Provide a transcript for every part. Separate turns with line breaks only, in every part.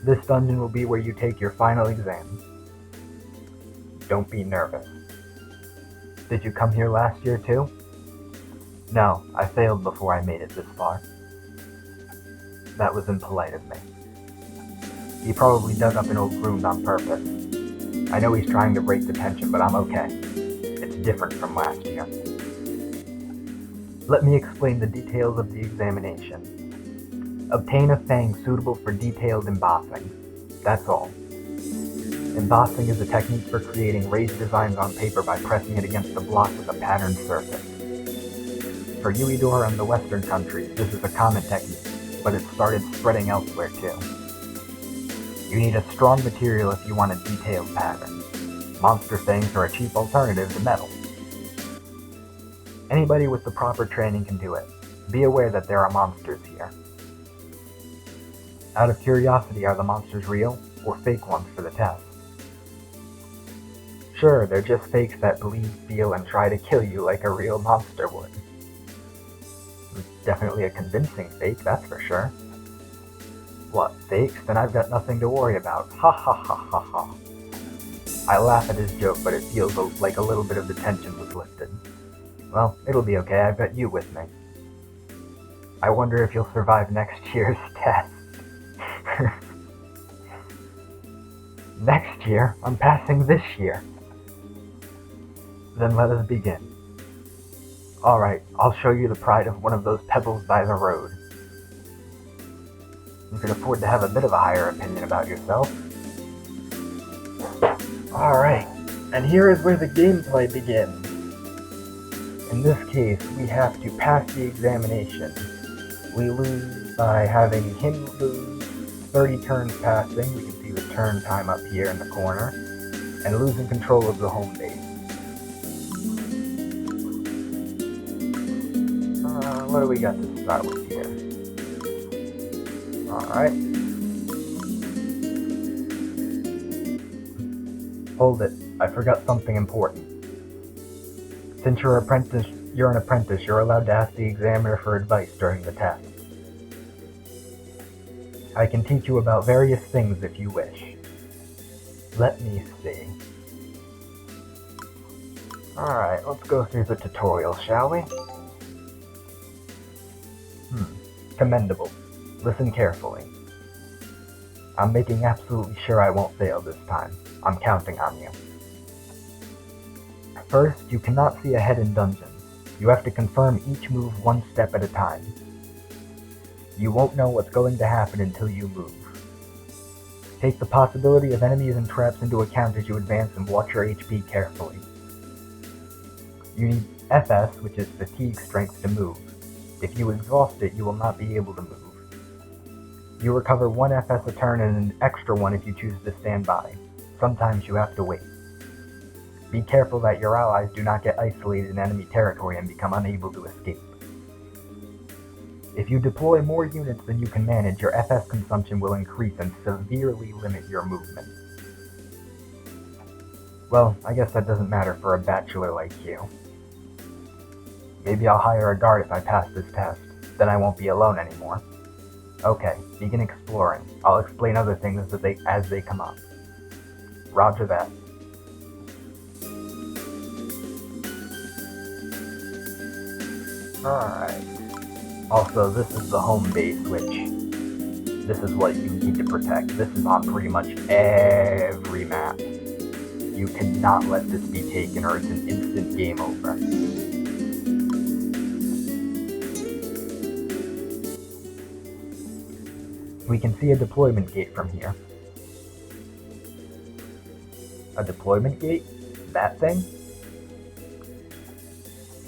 This dungeon will be where you take your final exam. Don't be nervous. Did you come here last year too? No, I failed before I made it this far. That was impolite of me. He probably dug up an old wound on purpose. I know he's trying to break the tension, but I'm okay. It's different from last year. Let me explain the details of the examination. Obtain a fang suitable for detailed embossing. That's all. Embossing is a technique for creating raised designs on paper by pressing it against a block with a patterned surface. For Uedor and the Western countries, this is a common technique, but it's started spreading elsewhere too. You need a strong material if you want a detailed pattern. Monster fangs are a cheap alternative to metal. Anybody with the proper training can do it. Be aware that there are monsters here. Out of curiosity, are the monsters real, or fake ones for the test? Sure, they're just fakes that bleed, feel, and try to kill you like a real monster would. Definitely a convincing fake, that's for sure. What, fakes? Then I've got nothing to worry about. Ha ha ha ha ha. I laugh at his joke, but it feels like a little bit of the tension was lifted. Well, it'll be okay, I've got you with me. I wonder if you'll survive next year's test. Next year? I'm passing this year. Then let us begin. Alright, I'll show you the pride of one of those pebbles by the road. You can afford to have a bit of a higher opinion about yourself. Alright, and here is where the gameplay begins. In this case, we have to pass the examination. We lose by having him lose 30 turns passing. We can see the turn time up here in the corner. And losing control of the home base. What do we got to start with here? Alright. Hold it. I forgot something important. Since you're an apprentice, you're allowed to ask the examiner for advice during the test. I can teach you about various things if you wish. Let me see. Alright, let's go through the tutorial, shall we? Commendable. Listen carefully. I'm making absolutely sure I won't fail this time. I'm counting on you. First, you cannot see ahead in dungeons. You have to confirm each move one step at a time. You won't know what's going to happen until you move. Take the possibility of enemies and traps into account as you advance and watch your HP carefully. You need FS, which is fatigue strength, to move. If you exhaust it, you will not be able to move. You recover 1 FS a turn and an extra one if you choose to stand by. Sometimes you have to wait. Be careful that your allies do not get isolated in enemy territory and become unable to escape. If you deploy more units than you can manage, your FS consumption will increase and severely limit your movement. Well, I guess that doesn't matter for a bachelor like you. Maybe I'll hire a guard if I pass this test. Then I won't be alone anymore. Okay, begin exploring. I'll explain other things as they come up. Roger that. Alright. Also, this is the home base, which... this is what you need to protect. This is on pretty much every map. You cannot let this be taken or it's an instant game over. We can see a deployment gate from here. A deployment gate? That thing?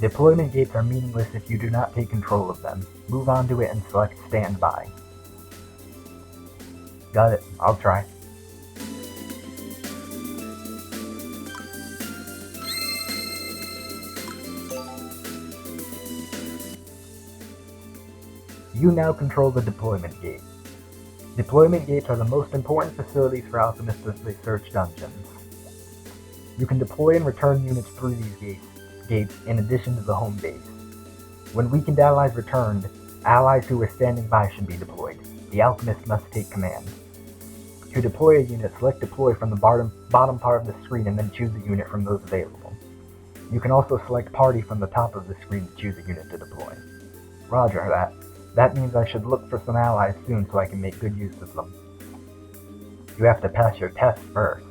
Deployment gates are meaningless if you do not take control of them. Move on to it and select standby. Got it. I'll try. You now control the deployment gate. Deployment gates are the most important facilities for alchemists as they search dungeons. You can deploy and return units through these gates in addition to the home base. When weakened allies returned, allies who were standing by should be deployed. The alchemist must take command. To deploy a unit, select Deploy from the bottom part of the screen and then choose a unit from those available. You can also select Party from the top of the screen to choose a unit to deploy. Roger that. That means I should look for some allies soon so I can make good use of them. You have to pass your test first.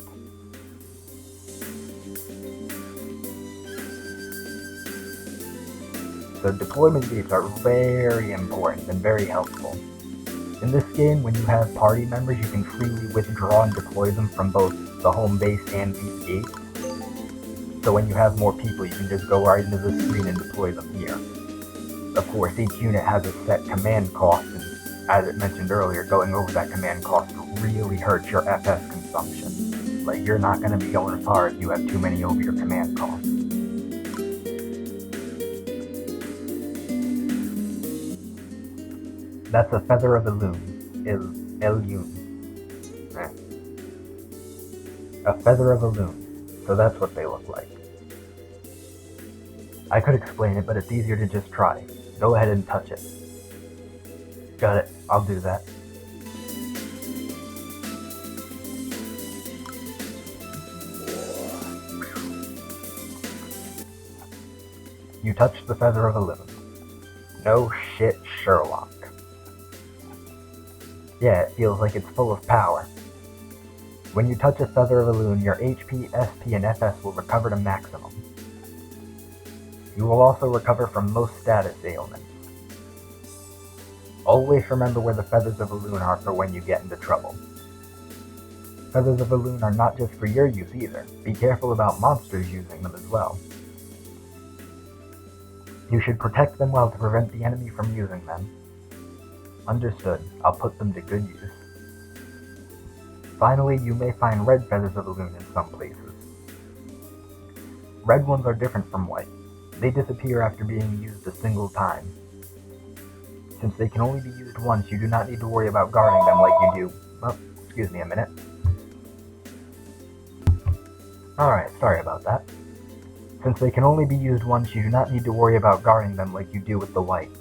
So deployment gates are very important and very helpful. In this game, when you have party members, you can freely withdraw and deploy them from both the home base and these gates. So when you have more people, you can just go right into the screen and deploy them here. Of course, each unit has a set command cost, and as it mentioned earlier, going over that command cost really hurts your FS consumption. Like, you're not going to be going far if you have too many over your command cost. That's a Feather of Elune. A Feather of Elune. So that's what they look like. I could explain it, but it's easier to just try. Go ahead and touch it. Got it. I'll do that. You touched the Feather of Elune. No shit, Sherlock. Yeah, it feels like it's full of power. When you touch a Feather of Elune, your HP, SP, and FS will recover to maximum. You will also recover from most status ailments. Always remember where the Feathers of Elune are for when you get into trouble. Feathers of Elune are not just for your use either. Be careful about monsters using them as well. You should protect them well to prevent the enemy from using them. Understood. I'll put them to good use. Finally, you may find red Feathers of Elune in some places. Red ones are different from white. They disappear after being used a single time. Since they can only be used once, you do not need to worry about guarding them like you do. Oh, excuse me a minute. Alright, sorry about that. Since they can only be used once, you do not need to worry about guarding them like you do with the white.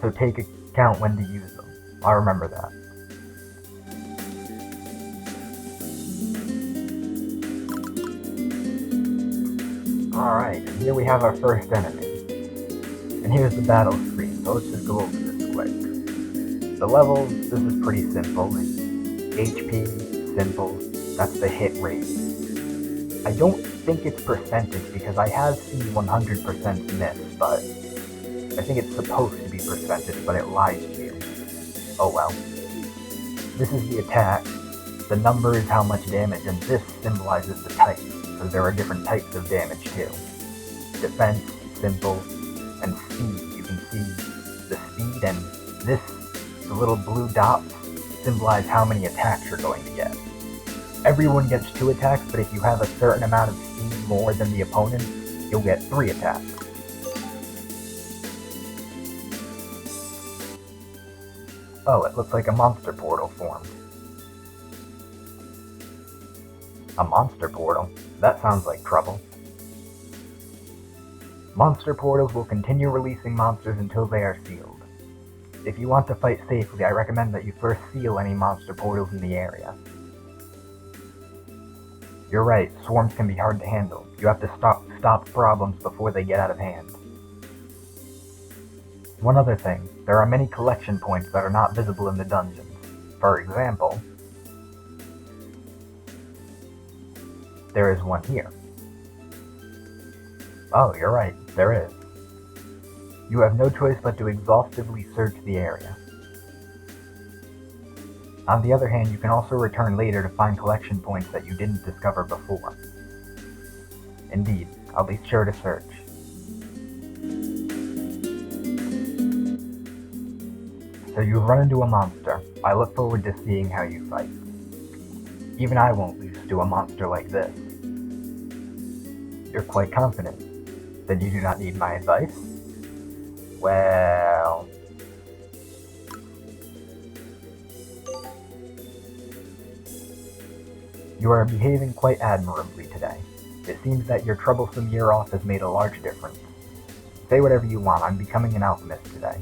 So take account when to use them. I'll remember that. Alright, and here we have our first enemy. And here's the battle screen, so let's just go over this quick. The levels, this is pretty simple. HP, simple, that's the hit rate. I don't think it's percentage, because I have seen 100% miss, but I think it's supposed to be percentage, but it lies to you. Oh well. This is the attack, the number is how much damage, and this symbolizes the type, so there are different types of damage too. Defense, simple, and speed. You can see the speed, and the little blue dots symbolize how many attacks you're going to get. Everyone gets 2 attacks, but if you have a certain amount of speed more than the opponent, you'll get 3 attacks. Oh, it looks like a monster portal formed. A monster portal? That sounds like trouble. Monster portals will continue releasing monsters until they are sealed. If you want to fight safely, I recommend that you first seal any monster portals in the area. You're right, swarms can be hard to handle. You have to stop problems before they get out of hand. One other thing, there are many collection points that are not visible in the dungeons. For example, there is one here. Oh, you're right, there is. You have no choice but to exhaustively search the area. On the other hand, you can also return later to find collection points that you didn't discover before. Indeed, I'll be sure to search. So you've run into a monster. I look forward to seeing how you fight. Even I won't lose to a monster like this. You're quite confident. Then you do not need my advice? Well... You are behaving quite admirably today. It seems that your troublesome year off has made a large difference. Say whatever you want, I'm becoming an alchemist today.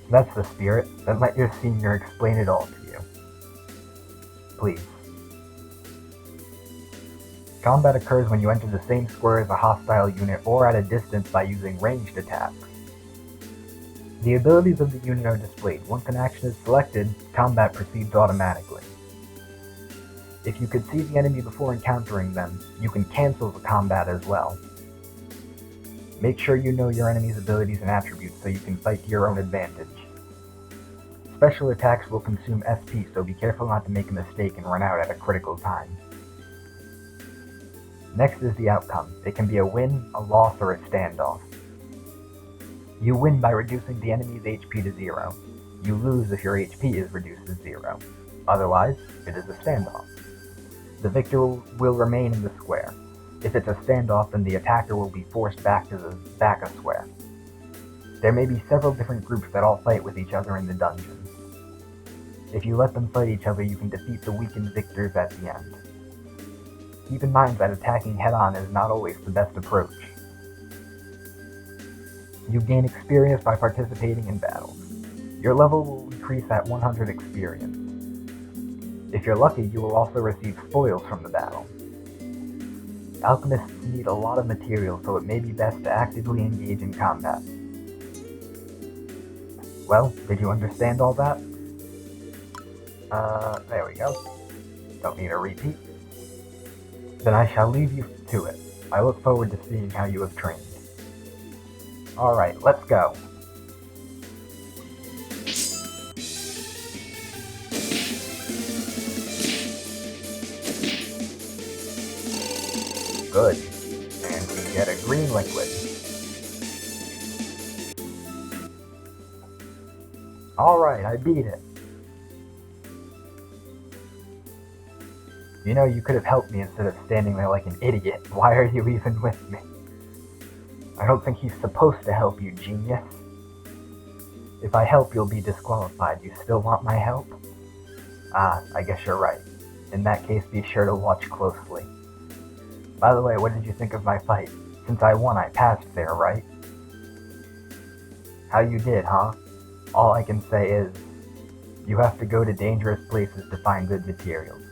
That's the spirit. Then let your senior explain it all to you. Please. Combat occurs when you enter the same square as a hostile unit or at a distance by using ranged attacks. The abilities of the unit are displayed. Once an action is selected, combat proceeds automatically. If you could see the enemy before encountering them, you can cancel the combat as well. Make sure you know your enemy's abilities and attributes so you can fight to your own advantage. Special attacks will consume SP, so be careful not to make a mistake and run out at a critical time. Next is the outcome. It can be a win, a loss, or a standoff. You win by reducing the enemy's HP to 0. You lose if your HP is reduced to 0. Otherwise, it is a standoff. The victor will remain in the square. If it's a standoff, then the attacker will be forced back to the back of square. There may be several different groups that all fight with each other in the dungeon. If you let them fight each other, you can defeat the weakened victors at the end. Keep in mind that attacking head-on is not always the best approach. You gain experience by participating in battles. Your level will increase at 100 experience. If you're lucky, you will also receive spoils from the battle. Alchemists need a lot of material, so it may be best to actively engage in combat. Well, did you understand all that? There we go. Don't need a repeat. Then I shall leave you to it. I look forward to seeing how you have trained. Alright, let's go. Good. And we get a green liquid. Alright, I beat it. You know, you could have helped me instead of standing there like an idiot. Why are you even with me? I don't think he's supposed to help you, genius. If I help, you'll be disqualified. You still want my help? Ah, I guess you're right. In that case, be sure to watch closely. By the way, what did you think of my fight? Since I won, I passed there, right? How you did, huh? All I can say is, you have to go to dangerous places to find good materials.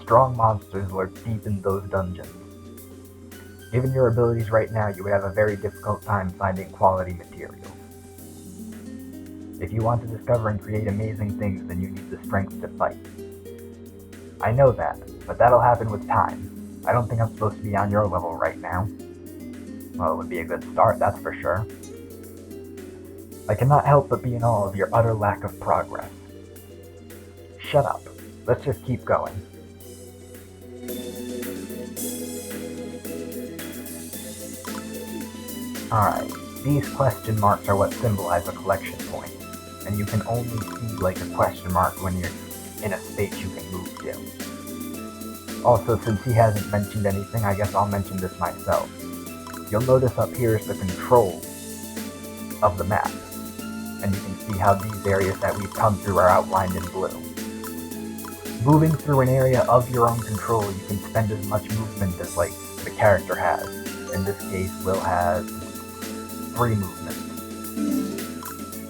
Strong monsters lurk deep in those dungeons. Given your abilities right now, you would have a very difficult time finding quality materials. If you want to discover and create amazing things, then you need the strength to fight. I know that, but that'll happen with time. I don't think I'm supposed to be on your level right now. Well, it would be a good start, that's for sure. I cannot help but be in awe of your utter lack of progress. Shut up. Let's just keep going. Alright, these question marks are what symbolize a collection point, and you can only see like a question mark when you're in a space you can move to. Also, since he hasn't mentioned anything, I guess I'll mention this myself. You'll notice up here is the control of the map, and you can see how these areas that we've come through are outlined in blue. Moving through an area of your own control, you can spend as much movement as, like, the character has. In this case, Will has 3 movements,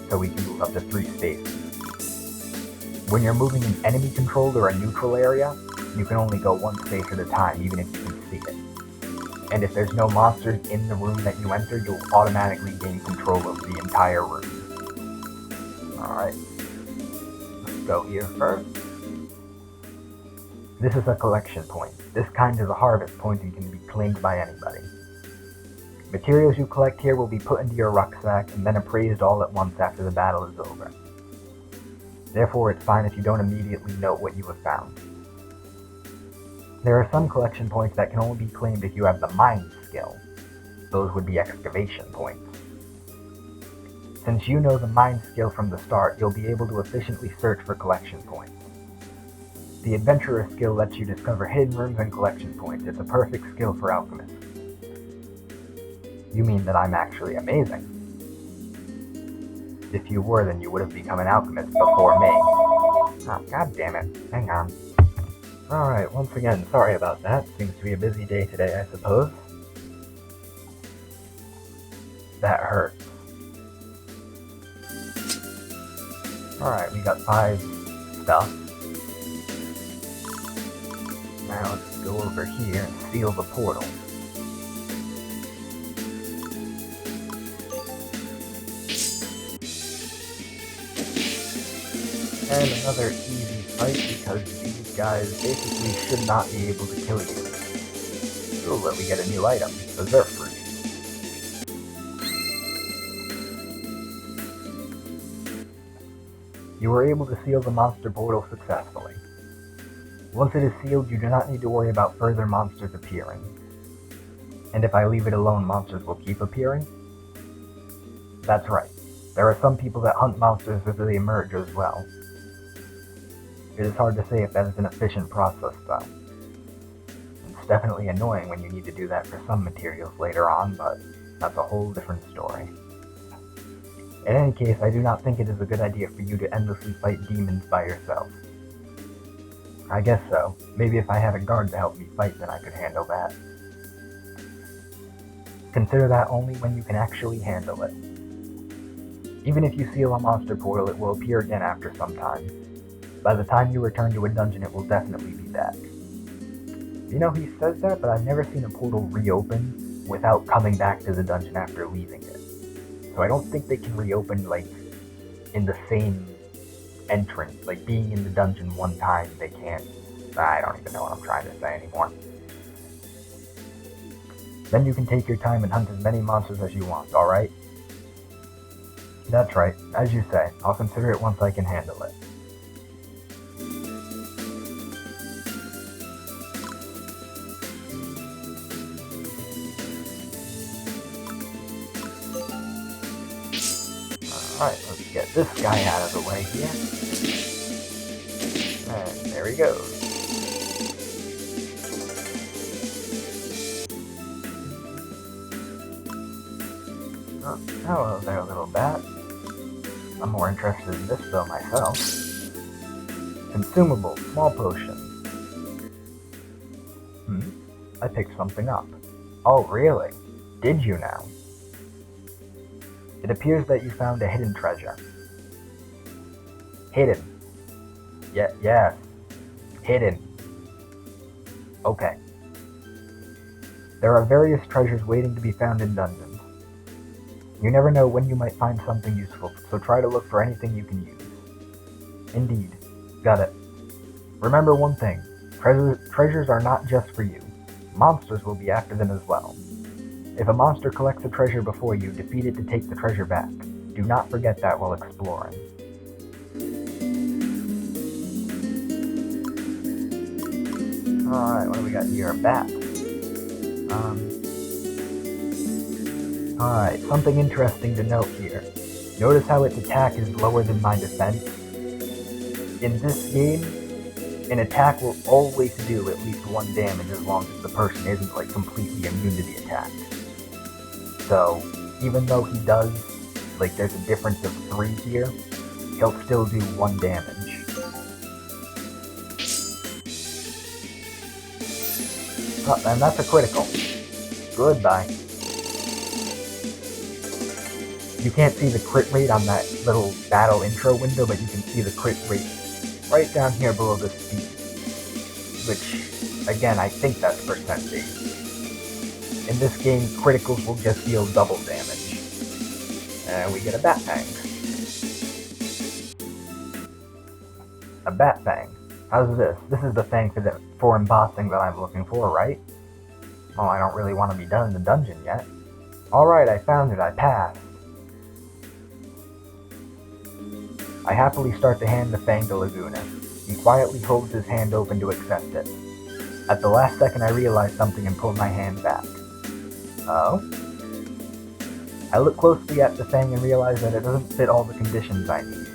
so we can move up to 3 spaces. When you're moving an enemy-controlled or a neutral area, you can only go 1 space at a time, even if you can see it. And if there's no monsters in the room that you enter, you'll automatically gain control of the entire room. Alright, let's go here first. This is a collection point. This kind is a harvest point and can be claimed by anybody. Materials you collect here will be put into your rucksack and then appraised all at once after the battle is over. Therefore, it's fine if you don't immediately note what you have found. There are some collection points that can only be claimed if you have the mine skill. Those would be excavation points. Since you know the mine skill from the start, you'll be able to efficiently search for collection points. The adventurer skill lets you discover hidden rooms and collection points. It's a perfect skill for alchemists. You mean that I'm actually amazing? If you were, then you would have become an alchemist before me. Oh, god damn it. Hang on. Alright, once again, sorry about that. Seems to be a busy day today, I suppose. That hurts. Alright, we got 5 stuff. Now let's go over here and seal the portal. And another easy fight because these guys basically should not be able to kill you. Ooh, but we get a new item, Berserk Fruit. You were able to seal the monster portal successfully. Once it is sealed, you do not need to worry about further monsters appearing. And if I leave it alone, monsters will keep appearing? That's right. There are some people that hunt monsters as they emerge as well. It is hard to say if that is an efficient process, though. It's definitely annoying when you need to do that for some materials later on, but that's a whole different story. In any case, I do not think it is a good idea for you to endlessly fight demons by yourself. I guess so. Maybe if I had a guard to help me fight, then I could handle that. Consider that only when you can actually handle it. Even if you seal a monster portal, it will appear again after some time. By the time you return to a dungeon, it will definitely be back. You know, he says that, but I've never seen a portal reopen without coming back to the dungeon after leaving it. So I don't think they can reopen, like, in the same entrance. Like, being in the dungeon one time, they can't. I don't even know what I'm trying to say anymore. Then you can take your time and hunt as many monsters as you want, alright? That's right, as you say. I'll consider it once I can handle it. Alright, let's get this guy out of the way here. And there he goes. Oh, hello there, little bat. I'm more interested in this though myself. Consumable, small potion. I picked something up. Oh, really? Did you now? It appears that you found a hidden treasure. Hidden. Yes. Hidden. Okay. There are various treasures waiting to be found in dungeons. You never know when you might find something useful, so try to look for anything you can use. Indeed. Got it. Remember one thing. Treasures are not just for you. Monsters will be after them as well. If a monster collects a treasure before you, defeat it to take the treasure back. Do not forget that while exploring. Alright, what do we got here? Bats. Alright, something interesting to note here. Notice how its attack is lower than my defense? In this game, an attack will always do at least 1 damage as long as the person isn't, like, completely immune to the attack. So, even though he does, like, there's a difference of 3 here, he'll still do 1 damage. Oh, and that's a critical. Goodbye. You can't see the crit rate on that little battle intro window, but you can see the crit rate right down here below the speed. Which, again, I think that's percentage. In this game, criticals will just deal double damage. And we get a Bat Fang. A Bat Fang. How's this? This is the fang for embossing that I'm looking for, right? Oh, I don't really want to be done in the dungeon yet. Alright, I found it. I passed. I happily start to hand the fang to Laguna. He quietly holds his hand open to accept it. At the last second, I realize something and pull my hand back. Oh? I look closely at the fang and realize that it doesn't fit all the conditions I need.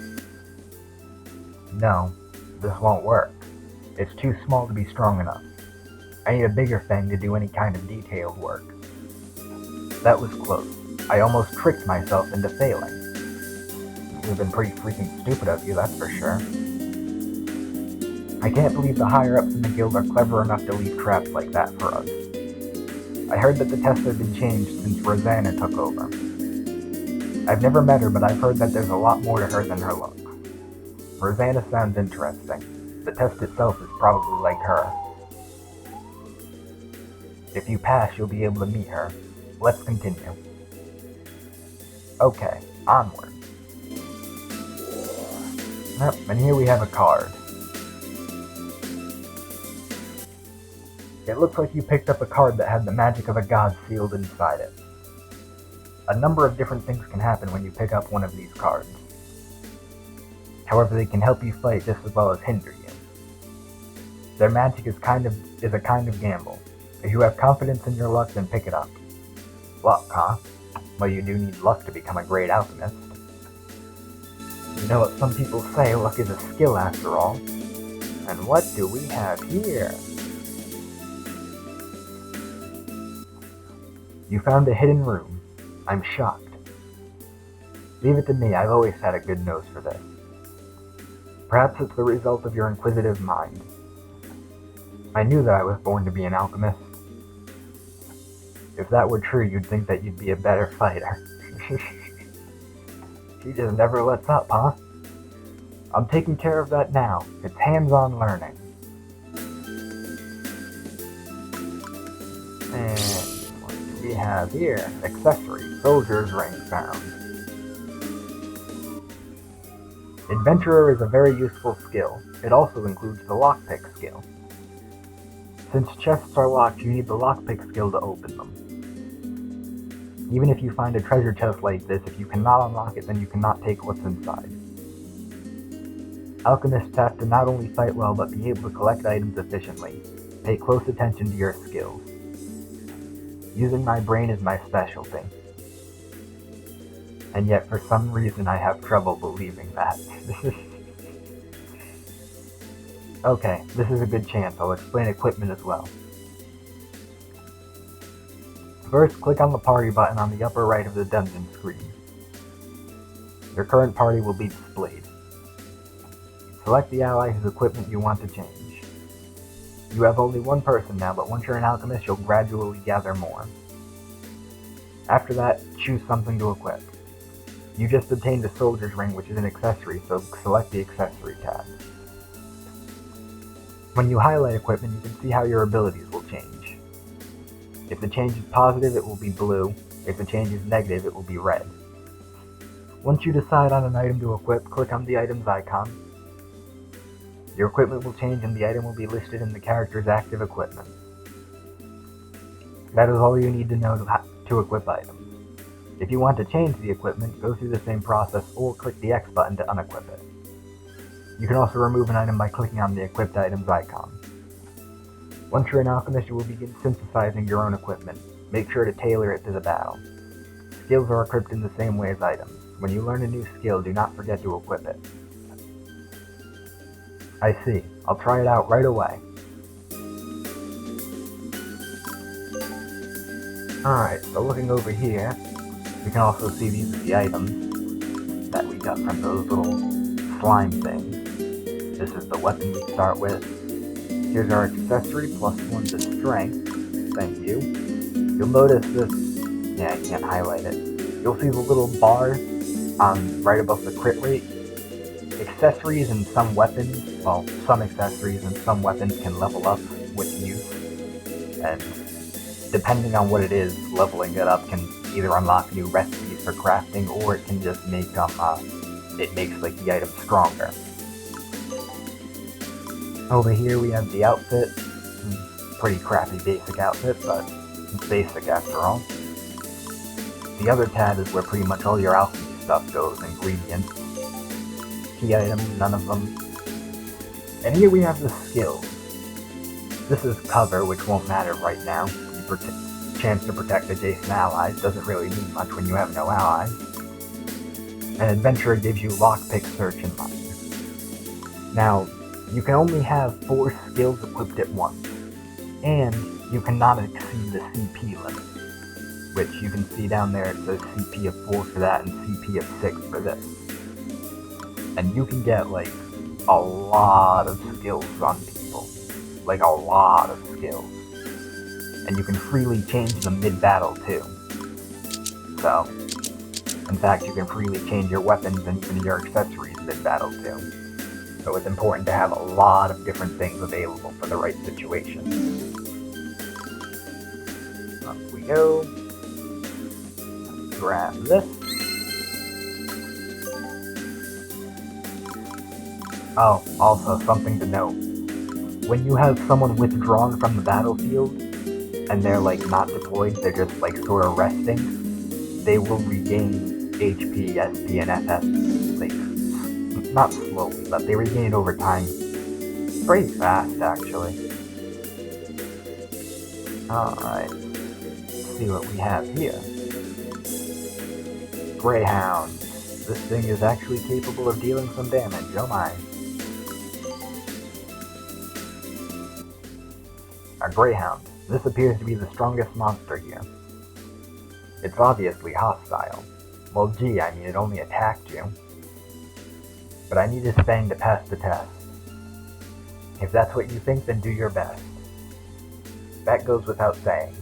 No, this won't work. It's too small to be strong enough. I need a bigger fang to do any kind of detailed work. That was close. I almost tricked myself into failing. It would have been pretty freaking stupid of you, that's for sure. I can't believe the higher-ups in the guild are clever enough to leave traps like that for us. I heard that the tests have been changed since Rosanna took over. I've never met her, but I've heard that there's a lot more to her than her looks. Rosanna sounds interesting. The test itself is probably like her. If you pass, you'll be able to meet her. Let's continue. Okay, onward. Yep, and here we have a card. It looks like you picked up a card that had the magic of a god sealed inside it. A number of different things can happen when you pick up one of these cards. However, they can help you fight just as well as hinder you. Their magic is a kind of gamble. If you have confidence in your luck, then pick it up. Luck, huh? Well, you do need luck to become a great alchemist. You know what some people say, luck is a skill after all. And what do we have here? You found a hidden room. I'm shocked. Leave it to me, I've always had a good nose for this. Perhaps it's the result of your inquisitive mind. I knew that I was born to be an alchemist. If that were true, you'd think that you'd be a better fighter. She just never lets up, huh? I'm taking care of that now. It's hands-on learning. And what do we have here? Accessory. Soldier's ring found. Adventurer is a very useful skill. It also includes the lockpick skill. Since chests are locked, you need the lockpick skill to open them. Even if you find a treasure chest like this, if you cannot unlock it, then you cannot take what's inside. Alchemists have to not only fight well, but be able to collect items efficiently. Pay close attention to your skills. Using my brain is my specialty. And yet, for some reason, I have trouble believing that. Okay, this is a good chance. I'll explain equipment as well. First, click on the party button on the upper right of the dungeon screen. Your current party will be displayed. Select the ally whose equipment you want to change. You have only one person now, but once you're an alchemist, you'll gradually gather more. After that, choose something to equip. You just obtained a soldier's ring, which is an accessory, so select the accessory tab. When you highlight equipment, you can see how your abilities will change. If the change is positive, it will be blue. If the change is negative, it will be red. Once you decide on an item to equip, click on the item's icon. Your equipment will change and the item will be listed in the character's active equipment. That is all you need to know to equip items. If you want to change the equipment, go through the same process or click the X button to unequip it. You can also remove an item by clicking on the equipped item's icon. Once you're an alchemist, you will begin synthesizing your own equipment. Make sure to tailor it to the battle. Skills are equipped in the same way as items. When you learn a new skill, do not forget to equip it. I see. I'll try it out right away. Alright, so looking over here, we can also see these are the items that we got from those little slime things. This is the weapon we start with. Here's our accessory, +1 to strength. Thank you. You'll notice this, yeah, I can't highlight it. You'll see the little bar right above the crit rate. Accessories and some weapons, well, some accessories and some weapons can level up with use. And depending on what it is, leveling it up can either unlock new recipes for crafting, or it can just make it makes like the item stronger. Over here we have the outfit. Pretty crappy basic outfit, but it's basic after all. The other tab is where pretty much all your alchemy stuff goes, ingredients. Key items, none of them. And here we have the skills. This is cover, which won't matter right now. Chance to protect adjacent allies doesn't really mean much when you have no allies. An adventurer gives you lockpick, search, and mine. Now, you can only have 4 skills equipped at once, and you cannot exceed the CP limit, which you can see down there. It says CP of 4 for that and CP of 6 for this. And you can get like a lot of skills on people, like a lot of skills. And you can freely change them mid-battle too. So, in fact, you can freely change your weapons and even your accessories mid-battle too. So it's important to have a lot of different things available for the right situation. Up we go. Let's grab this. Oh, also something to note. When you have someone withdrawn from the battlefield, and they're like not deployed, they're just like sort of resting, they will regain HP, SP, and FS, like, not slowly, but they regain it over time. Pretty fast, actually. Alright. Let's see what we have here. Greyhound. This thing is actually capable of dealing some damage, oh my. Our Greyhound. This appears to be the strongest monster here. It's obviously hostile. Well, gee, I mean, it only attacked you. But I need his fang to pass the test. If that's what you think, then do your best. That goes without saying.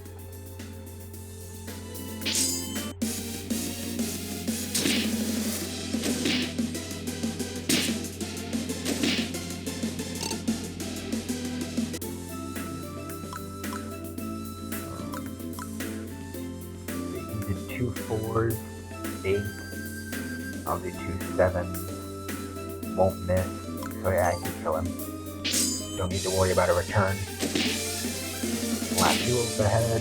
He did 2 4s, 8. I'll do 2 7s. Won't miss, so yeah, I can kill him. Don't need to worry about a return. Slap you over the head.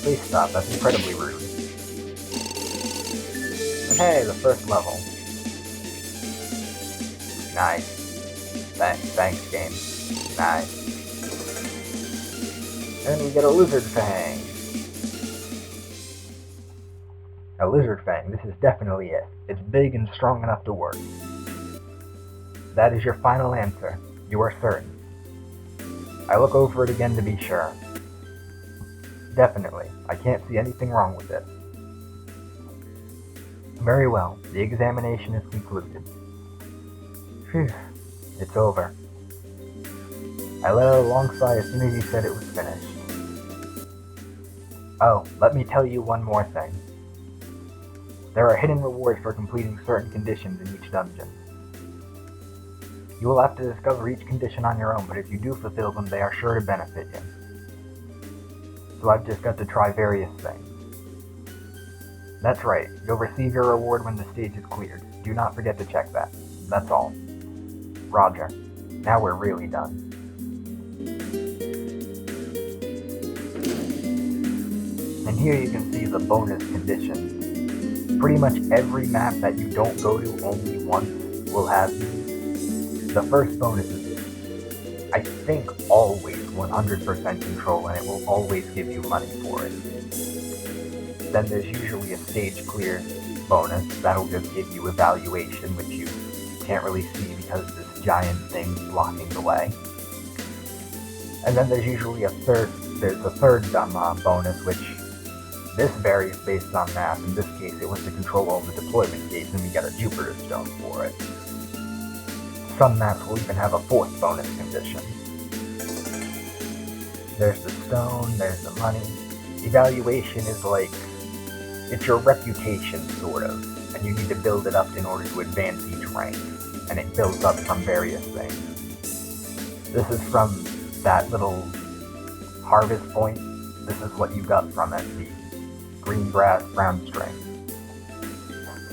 Please stop, that's incredibly rude. And hey, the first level. Nice. Thanks, game. Nice. And we get a lizard fang. A lizard fang, this is definitely it. It's big and strong enough to work. That is your final answer. You are certain. I look over it again to be sure. Definitely. I can't see anything wrong with it. Very well. The examination is concluded. Phew. It's over. I let out a long sigh as soon as you said it was finished. Oh, let me tell you one more thing. There are hidden rewards for completing certain conditions in each dungeon. You will have to discover each condition on your own, but if you do fulfill them, they are sure to benefit you. So I've just got to try various things. That's right, you'll receive your reward when the stage is cleared. Do not forget to check that. That's all. Roger. Now we're really done. And here you can see the bonus conditions. Pretty much every map that you don't go to only once will have these. The first bonus is, I think, always 100% control, and it will always give you money for it. Then there's usually a stage clear bonus that'll just give you evaluation, which you can't really see because this giant thing's blocking the way. And then there's usually a third bonus, which this varies based on map. In this case, it was to control all the deployment gates, and we got a Jupiter Stone for it. Some maps will even have a 4th bonus condition. There's the stone, there's the money. Evaluation is like, it's your reputation, sort of, and you need to build it up in order to advance each rank, and it builds up from various things. This is from that little harvest point. This is what you got from it, the green grass, brown string.